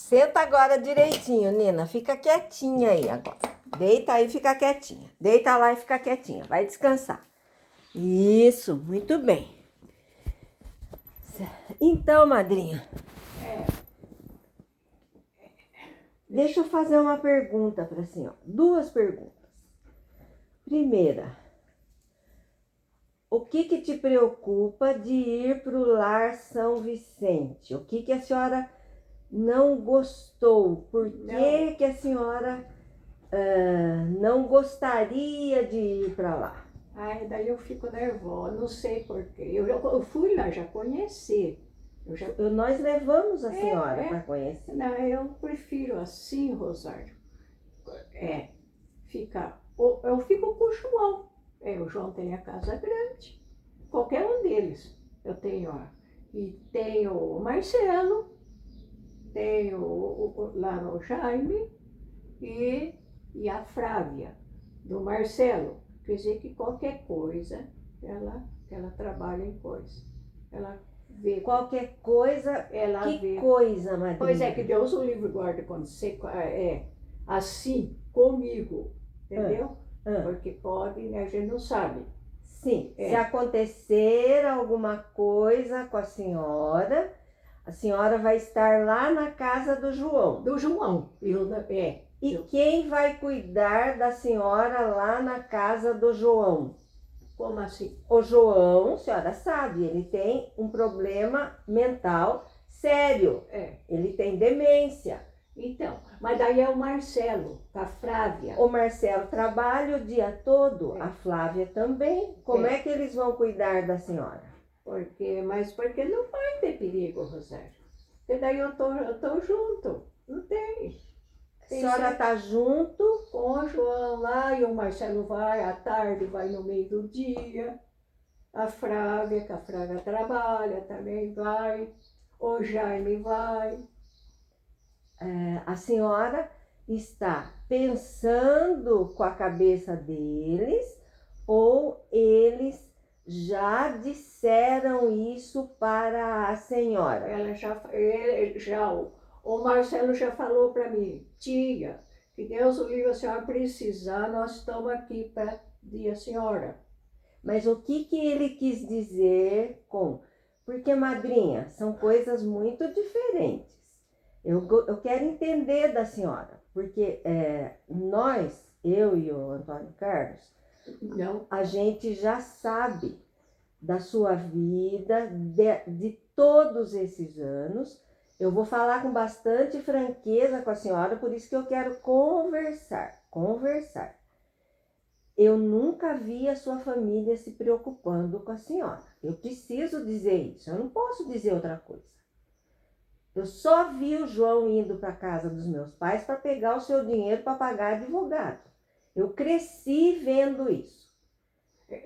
Senta agora direitinho, Nina. Fica quietinha aí agora. Deita aí e fica quietinha. Deita lá e fica quietinha. Vai descansar. Isso, muito bem. Então, madrinha, deixa eu fazer uma pergunta para a senhora. Duas perguntas. Primeira, o que te preocupa de ir para o Lar São Vicente? O que a senhora não gostou? Por que a senhora não gostaria de ir para lá? Ai, daí eu fico nervosa, não sei porquê. Eu fui lá, já conheci. Nós levamos a senhora para conhecer. Não, eu prefiro assim, Rosário. Ficar. Eu fico com o João. O João tem a casa grande. Qualquer um deles. Eu tenho, e tenho o Marcelo, tenho lá no Jaime e a Flávia, do Marcelo. Quer dizer que qualquer coisa, ela trabalha em coisa. Ela vê. Qualquer coisa, ela que vê. coisa, madrinha? Pois é, que Deus o livre guarda quando você assim comigo, entendeu? Porque pode, né, a gente não sabe. Sim, se acontecer alguma coisa com a senhora vai estar lá na casa do João. Do João. E quem vai cuidar da senhora lá na casa do João? Como assim? O João, a senhora sabe, ele tem um problema mental sério. Ele tem demência. Então, mas daí é o Marcelo, a Flávia. O Marcelo trabalha o dia todo, a Flávia também. Como é que eles vão cuidar da senhora? Porque não vai ter perigo, Rosário. Porque daí eu tô junto, não tem. A senhora está junto com o João lá, e o Marcelo vai à tarde, vai no meio do dia. A Flávia, que a Flávia trabalha, também vai. O Jaime vai. A senhora está pensando com a cabeça deles ou eles já disseram isso para a senhora? O Marcelo já falou para mim: tia, que Deus o livre, a senhora precisar, nós estamos aqui para a senhora. Mas o que ele quis dizer com... Porque, madrinha, são coisas muito diferentes. Eu quero entender da senhora, porque nós, eu e o Antônio Carlos, a gente já sabe da sua vida, de todos esses anos. Eu vou falar com bastante franqueza com a senhora, por isso que eu quero conversar. Eu nunca vi a sua família se preocupando com a senhora. Eu preciso dizer isso, eu não posso dizer outra coisa. Eu só vi o João indo para a casa dos meus pais para pegar o seu dinheiro para pagar advogado. Eu cresci vendo isso.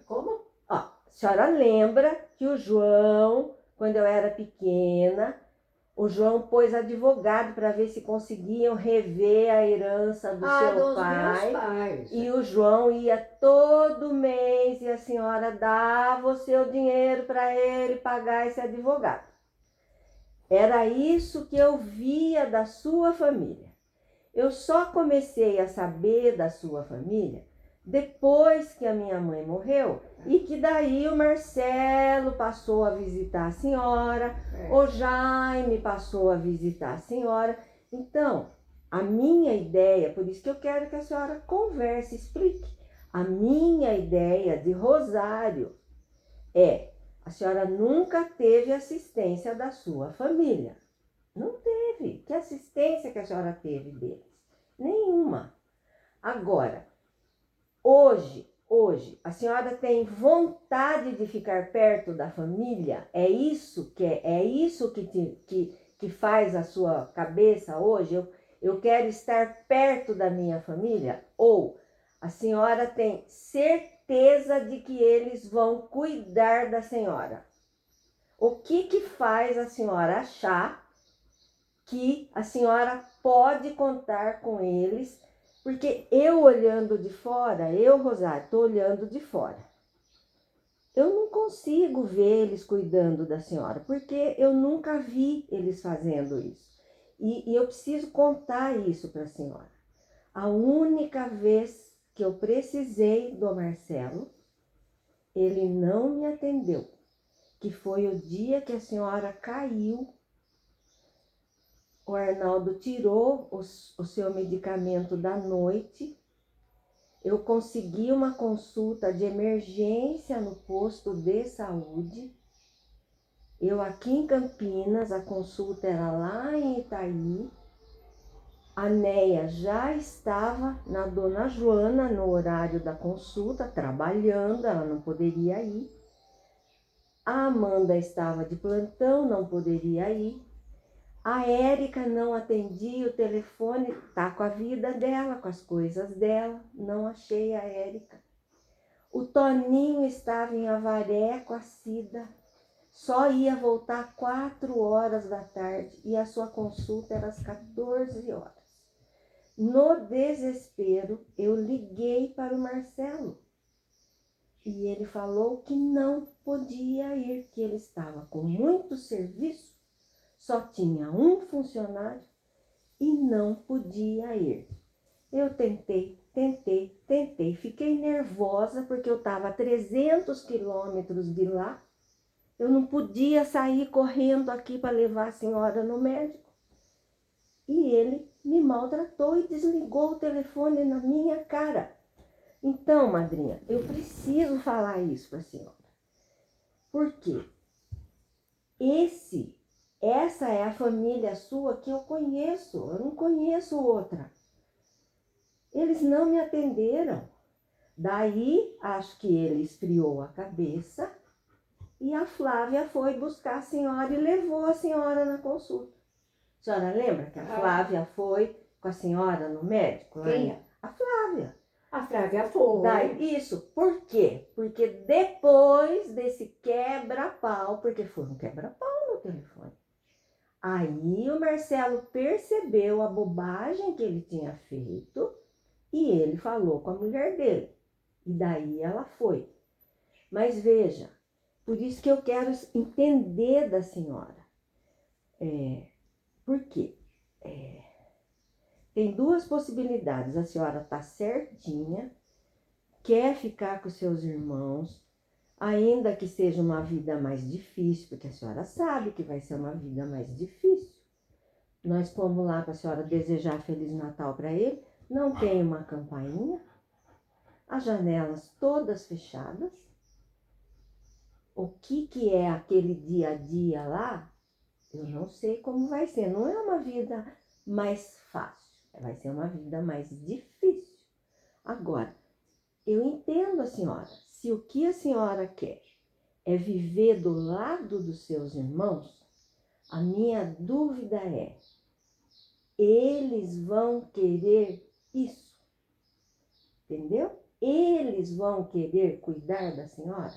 Como? A senhora lembra que o João, quando eu era pequena, o João pôs advogado para ver se conseguiam rever a herança do seu pai. Meus pais. E o João ia todo mês e a senhora dava o seu dinheiro para ele pagar esse advogado. Era isso que eu via da sua família. Eu só comecei a saber da sua família depois que a minha mãe morreu e que daí o Marcelo passou a visitar a senhora, o Jaime passou a visitar a senhora. Então, a minha ideia, por isso que eu quero que a senhora converse, explique. A minha ideia de Rosário a senhora nunca teve assistência da sua família. Não teve. Que assistência que a senhora teve deles? Nenhuma. Agora, hoje, a senhora tem vontade de ficar perto da família? É isso que faz a sua cabeça hoje? Eu quero estar perto da minha família? Ou a senhora tem certeza de que eles vão cuidar da senhora? O que faz a senhora achar que a senhora pode contar com eles? Porque eu olhando de fora, Rosário, estou olhando de fora. Eu não consigo ver eles cuidando da senhora, porque eu nunca vi eles fazendo isso. E eu preciso contar isso para a senhora. A única vez que eu precisei do Marcelo, ele não me atendeu, que foi o dia que a senhora caiu. O Arnaldo tirou o seu medicamento da noite. Eu consegui uma consulta de emergência no posto de saúde. Eu aqui em Campinas, a consulta era lá em Itaí. A Neia já estava na Dona Joana no horário da consulta, trabalhando, ela não poderia ir. A Amanda estava de plantão, não poderia ir. A Érica não atendia o telefone, tá com a vida dela, com as coisas dela, não achei a Érica. O Toninho estava em Avaré com a Cida, só ia voltar 4 horas da tarde e a sua consulta era às 14 horas. No desespero, eu liguei para o Marcelo e ele falou que não podia ir, que ele estava com muito serviço, só tinha um funcionário e não podia ir. Eu tentei, fiquei nervosa porque eu estava a 300 quilômetros de lá. Eu não podia sair correndo aqui para levar a senhora no médico. E ele me maltratou e desligou o telefone na minha cara. Então, madrinha, eu preciso falar isso para a senhora. Por quê? Essa é a família sua que eu conheço, eu não conheço outra. Eles não me atenderam. Daí, acho que ele esfriou a cabeça e a Flávia foi buscar a senhora e levou a senhora na consulta. A senhora lembra que a Flávia foi com a senhora no médico? Quem é? A Flávia. A Flávia foi. Daí, isso, por quê? Porque depois desse quebra-pau, porque foi um quebra-pau no telefone. Aí o Marcelo percebeu a bobagem que ele tinha feito e ele falou com a mulher dele. E daí ela foi. Mas veja, por isso que eu quero entender da senhora. Por quê? Tem 2 possibilidades. A senhora está certinha, quer ficar com seus irmãos, ainda que seja uma vida mais difícil, porque a senhora sabe que vai ser uma vida mais difícil. Nós fomos lá para a senhora desejar Feliz Natal para ele, não tem uma campainha, as janelas todas fechadas. O que é aquele dia a dia lá, eu não sei como vai ser. Não é uma vida mais fácil, vai ser uma vida mais difícil. Agora, eu entendo a senhora. Se o que a senhora quer é viver do lado dos seus irmãos, a minha dúvida é, eles vão querer isso? Entendeu? Eles vão querer cuidar da senhora?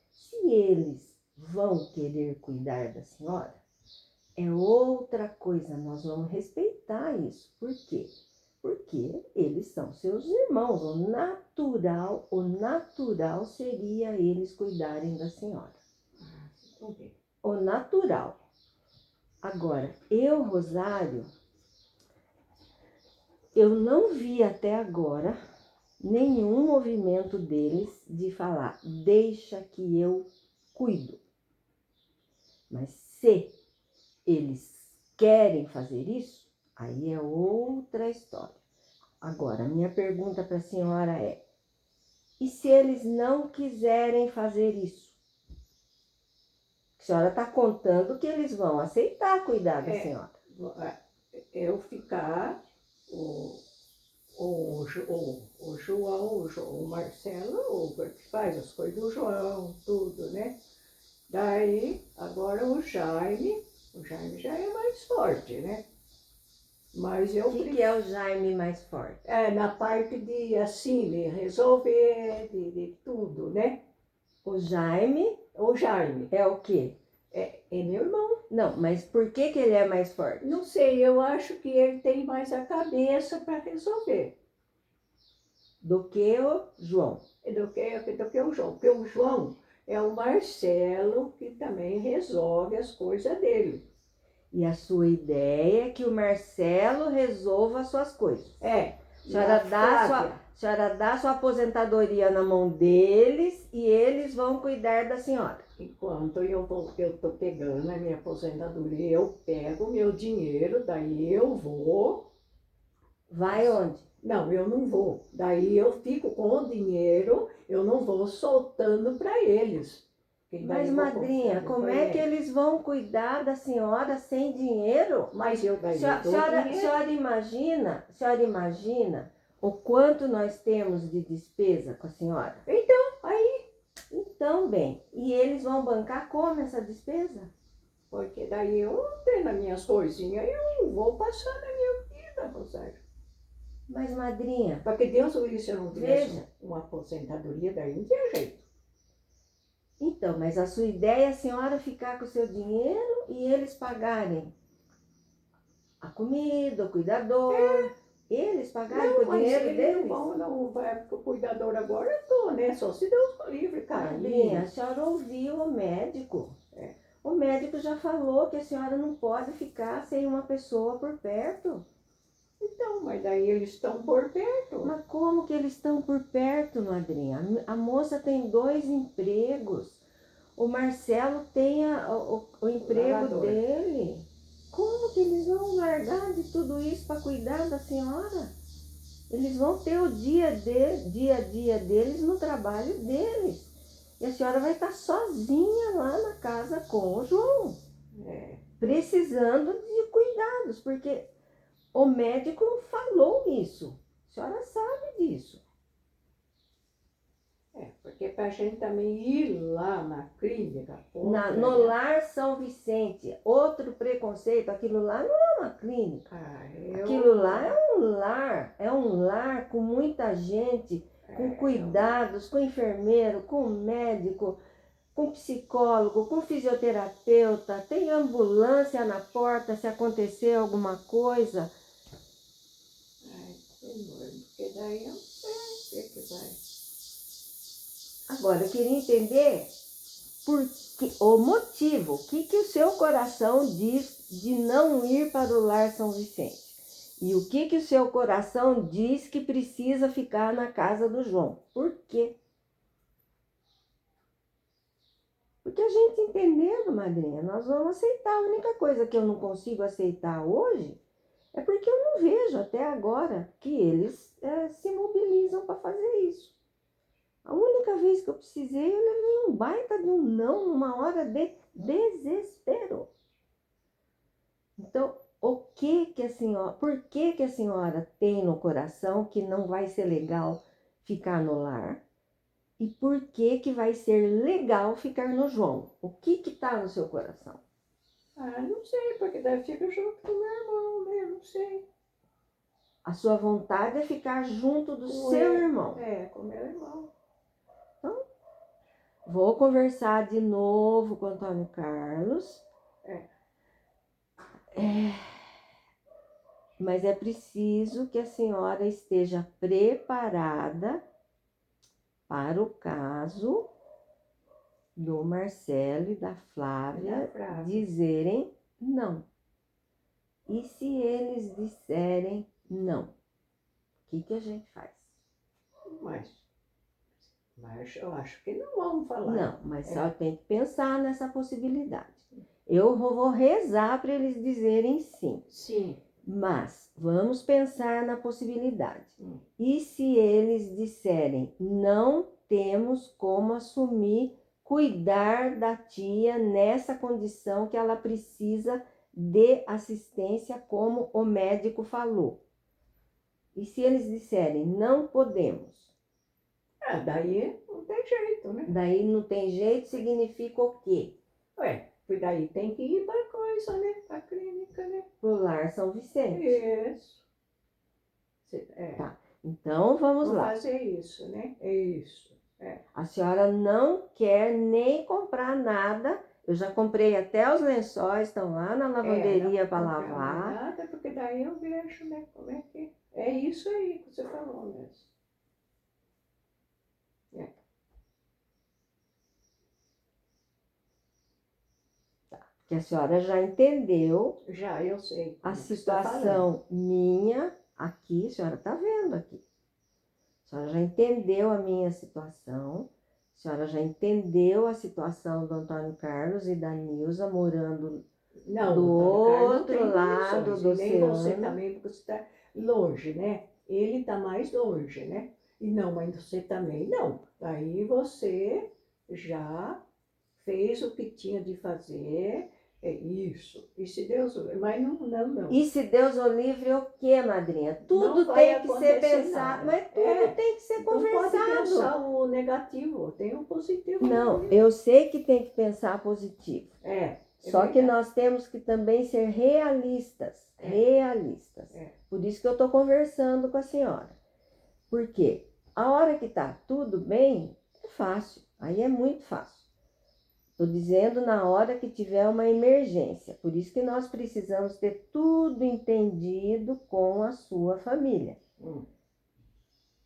Se eles vão querer cuidar da senhora, é outra coisa, nós vamos respeitar isso. Por quê? Porque eles são seus irmãos. O natural seria eles cuidarem da senhora. O natural. Agora, Rosário, eu não vi até agora nenhum movimento deles de falar, deixa que eu cuido. Mas se eles querem fazer isso, aí é outra história. Agora, a minha pergunta para a senhora é, e se eles não quiserem fazer isso? A senhora está contando que eles vão aceitar cuidar da senhora. Eu ficar, o João, o Marcelo, que faz as coisas do João, tudo, né? Daí, agora o Jaime já é mais forte, né? Mas eu... O que é o Jaime mais forte? Na parte de, assim, de resolver, de tudo, né? O Jaime é o quê? É meu irmão. Não, mas por que ele é mais forte? Não sei, eu acho que ele tem mais a cabeça para resolver. Do que o João? Do que o João. Porque o João é o Marcelo que também resolve as coisas dele. E a sua ideia é que o Marcelo resolva as suas coisas. É. A senhora, Flávia, a senhora dá sua aposentadoria na mão deles e eles vão cuidar da senhora. enquanto eu tô pegando a minha aposentadoria, eu pego meu dinheiro, daí eu vou. Vai onde? Não, eu não vou. Daí eu fico com o dinheiro, eu não vou soltando para eles. Porque daí Mas, eu vou madrinha, comprando como pra é que eles vão cuidar da senhora sem dinheiro? Mas eu daí eu Senhora, dou senhora, dinheiro. senhora imagina o quanto nós temos de despesa com a senhora? Então, aí, Então, bem, e eles vão bancar como essa despesa? porque daí eu tendo as minhas coisinhas, eu vou passando a minha vida, Rosário. Mas, madrinha, Porque Deus o livre, se eu não tivesse veja. uma aposentadoria, daí não tinha jeito. Então, mas a sua ideia é a senhora ficar com o seu dinheiro e eles pagarem a comida, o cuidador. Eles pagarem com Não, o mas dinheiro eles deles? não vai pro cuidador agora, eu tô, né? Só se Deus o livre, Madrinha, a cair. senhora ouviu o médico. É. O médico já falou que a senhora não pode ficar sem uma pessoa por perto. Então, mas daí eles estão por perto. Mas como que eles estão por perto, madrinha? A moça tem 2 empregos. O Marcelo tem o emprego Lavador. dele. Como que eles vão largar de tudo isso para cuidar da senhora? Eles vão ter o dia a dia deles no trabalho deles. E a senhora vai estar sozinha lá na casa com o João, É. precisando de cuidados, porque o médico falou isso. A senhora sabe disso. Porque pra gente também ir lá na clínica, No Lar São Vicente, outro preconceito, aquilo lá não é uma clínica. Aquilo lá é um lar com muita gente, com cuidados, com enfermeiro, com médico, com psicólogo, com fisioterapeuta, tem ambulância na porta se acontecer alguma coisa. Ai, Senhor, porque daí eu não sei o que vai. Agora, eu queria entender o motivo, o que o seu coração diz de não ir para o Lar São Vicente? E o que o seu coração diz que precisa ficar na casa do João? Por quê? Porque a gente entendendo, madrinha, nós vamos aceitar. A única coisa que eu não consigo aceitar hoje é porque eu não vejo até agora que eles se mobilizam para fazer isso. A única vez que eu precisei, eu levei um baita de um não, uma hora de desespero. Então, por que a senhora tem no coração que não vai ser legal ficar no lar? E por que vai ser legal ficar no João? O que está no seu coração? Ah, não sei, porque daí fica junto com o meu irmão, né? Não sei. A sua vontade é ficar junto do Com seu ele. irmão. Com o meu irmão. Então, vou conversar de novo com o Antônio Carlos. Mas é preciso que a senhora esteja preparada para o caso do Marcelo e da Flávia dizerem não. E se eles disserem não, o que a gente faz? Mas eu acho que não vamos falar. Não, mas só tem que pensar nessa possibilidade. Eu vou rezar para eles dizerem sim. Sim. Mas vamos pensar na possibilidade. E se eles disserem não temos como assumir, cuidar da tia nessa condição que ela precisa de assistência, como o médico falou? E se eles disserem não podemos? Daí não tem jeito, né? Daí não tem jeito, significa o quê? Porque daí tem que ir para coisa, né? Para clínica, né? Pro Lar São Vicente. Isso. Tá. Então vamos lá. Fazer isso, né? É isso. A senhora não quer nem comprar nada. Eu já comprei até os lençóis, estão lá na lavanderia para lavar. Nada, porque daí eu vejo, né? Como é que é isso aí que você falou mesmo. que a senhora já entendeu Já, eu sei. a do que você está falando. situação minha aqui, a senhora está vendo aqui. A senhora já entendeu a minha situação, a senhora já entendeu a situação do Antônio Carlos e da Nilza morando Não, do o Antônio Carlos não outro tem lado condições, do e nem você oceano. também, porque você está longe, né? Ele está mais longe, né? E não, mas você também não. Aí você já fez o que tinha de fazer, é isso. E se Deus... Mas não. E se Deus o livre, o quê, madrinha? Tudo Não vai tem que ser acontecer pensado, nada. mas tudo tem que ser Não pode conversado. pensar o negativo, tem o positivo. Não, também. eu sei que tem que pensar positivo. É Só que verdade. nós temos que também ser realistas. É. Realistas. É. Por isso que eu estou conversando com a senhora. Por quê? A hora que está tudo bem, é fácil. Aí é muito fácil. Estou dizendo na hora que tiver uma emergência. Por isso que nós precisamos ter tudo entendido com a sua família.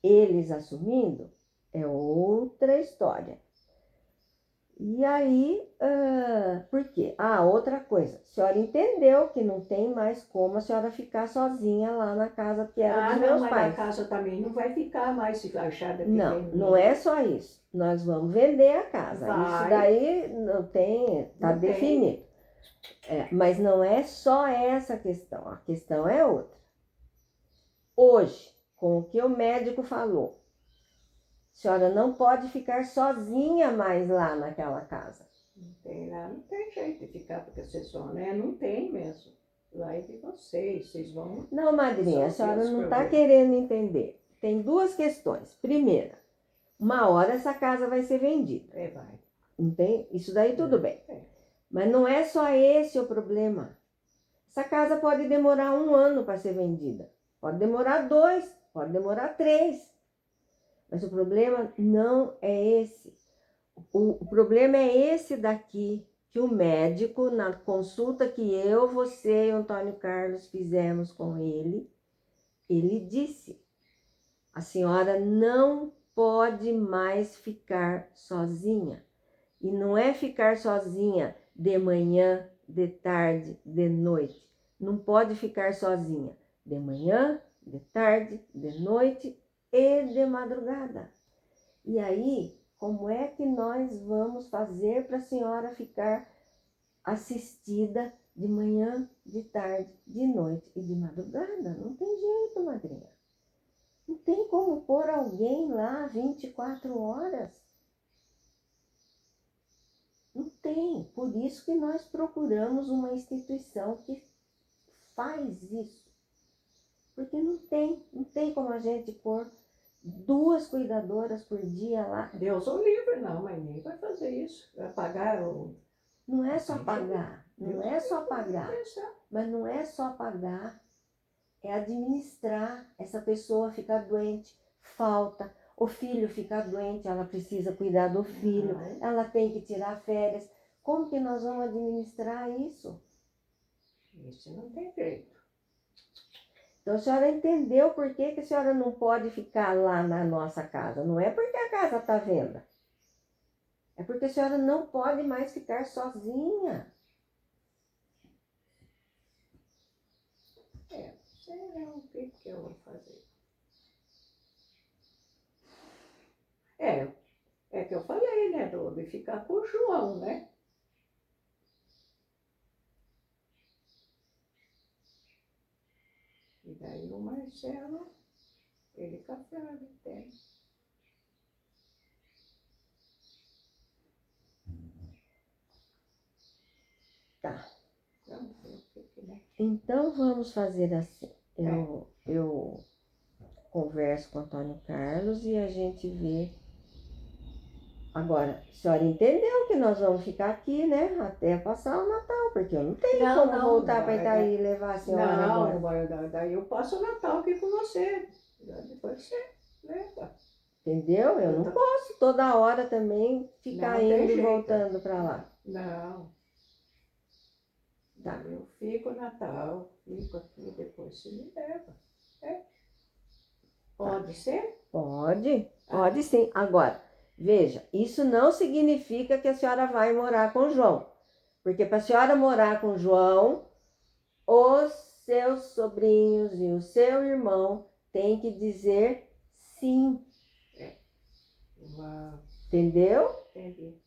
Eles assumindo é outra história. E aí, por quê? Outra coisa. A senhora entendeu que não tem mais como a senhora ficar sozinha lá na casa que era dos meus Mas pais. na casa também não vai ficar mais se achar daqui Não é só isso. Nós vamos vender a casa. Vai. Isso daí não tem, está Não tem. definido. Mas não é só essa questão. A questão é outra. Hoje, com o que o médico falou, a senhora não pode ficar sozinha mais lá naquela casa. Não tem lá, não tem jeito de ficar, porque vocês só, né? Não tem mesmo. Lá é de vocês vão... Não, madrinha, a resolver senhora os não está problemas. querendo entender. Tem duas questões. Primeira, uma hora essa casa vai ser vendida. Vai. Não tem? Isso daí tudo bem. É. Mas não é só esse o problema. Essa casa pode demorar 1 ano para ser vendida. Pode demorar 2, pode demorar 3. Mas o problema não é esse. O problema é esse daqui, que o médico, na consulta que eu, você e o Antônio Carlos fizemos com ele disse: a senhora não pode mais ficar sozinha. E não é ficar sozinha de manhã, de tarde, de noite. Não pode ficar sozinha de manhã, de tarde, de noite e de madrugada. E aí, como é que nós vamos fazer para a senhora ficar assistida de manhã, de tarde, de noite e de madrugada? Não tem jeito, madrinha. Não tem como pôr alguém lá 24 horas. Não tem. Por isso que nós procuramos uma instituição que faz isso. Porque não tem como a gente pôr 2 cuidadoras por dia lá. Deus o livre, não, mas nem vai fazer isso. Vai pagar o... Não é só pagar, não é só pagar, Pensar. mas não é só pagar, é administrar. Essa pessoa ficar doente, falta, o filho ficar doente, ela precisa cuidar do filho, ela tem que tirar férias. Como que nós vamos administrar isso? Isso não tem jeito. Então a senhora entendeu por que a senhora não pode ficar lá na nossa casa? Não é porque a casa está à venda. É porque a senhora não pode mais ficar sozinha. Sei lá o que eu vou fazer. É que eu falei, né, de ficar com o João, né? E daí o Marcelo, ele cafrava, entende? Tá. Vamos ver o que, né? Então vamos fazer assim. Eu converso com o Antônio Carlos e a gente vê. Agora, a senhora entendeu que nós vamos ficar aqui, né? Até passar o Natal, porque eu não tenho como voltar para Itaí e levar a senhora embora. Não, daí eu passo o Natal aqui com você. Depois você leva. Entendeu? Eu não posso toda hora também ficar Não tem indo e jeito. voltando para lá. Não. Tá. Eu fico Natal, fico aqui, depois você me leva. Pode ser? Pode sim. Agora, veja, isso não significa que a senhora vai morar com o João. Porque para a senhora morar com o João, os seus sobrinhos e o seu irmão têm que dizer sim. Uau, Entendeu? entendi.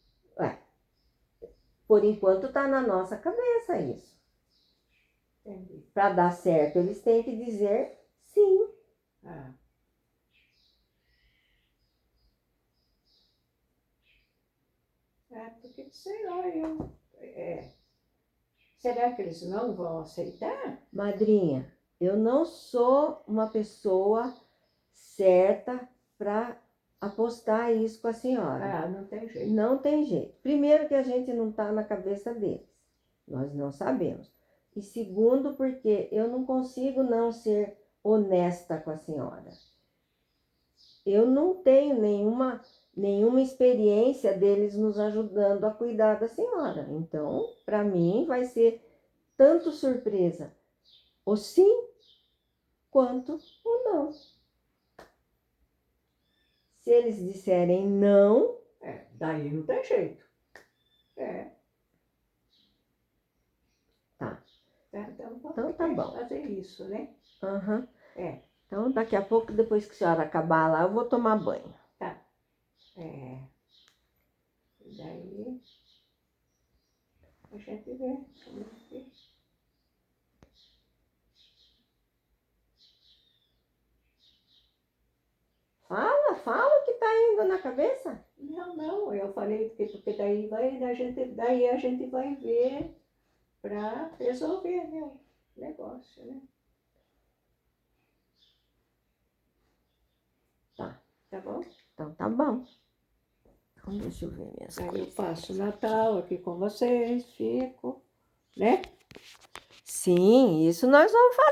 Por enquanto está na nossa cabeça isso. Entendi. Para dar certo, eles têm que dizer sim. Ah. Porque, sei lá, será que eles não vão aceitar? Madrinha, eu não sou uma pessoa certa para apostar isso com a senhora. Ah, não tem jeito. Não tem jeito. Primeiro que a gente não está na cabeça deles. Nós não sabemos. E segundo, porque eu não consigo não ser honesta com a senhora. Eu não tenho nenhuma experiência deles nos ajudando a cuidar da senhora. Então, para mim, vai ser tanto surpresa o sim quanto o não. Se eles disserem não, Daí não tem jeito. tá. Então Então tá bom. fazer isso, né? Uhum. É. Então, daqui a pouco, depois que a senhora acabar lá, eu vou tomar banho. Tá. Daí a gente vê. Fala o que tá indo na cabeça. Não, eu falei que porque daí a gente vai ver para resolver, né, o negócio, né? Tá. Tá bom? Então tá bom. Então deixa eu ver minhas Aí eu coisas. passo o Natal aqui com vocês, fico, né? Sim, isso nós vamos fazer.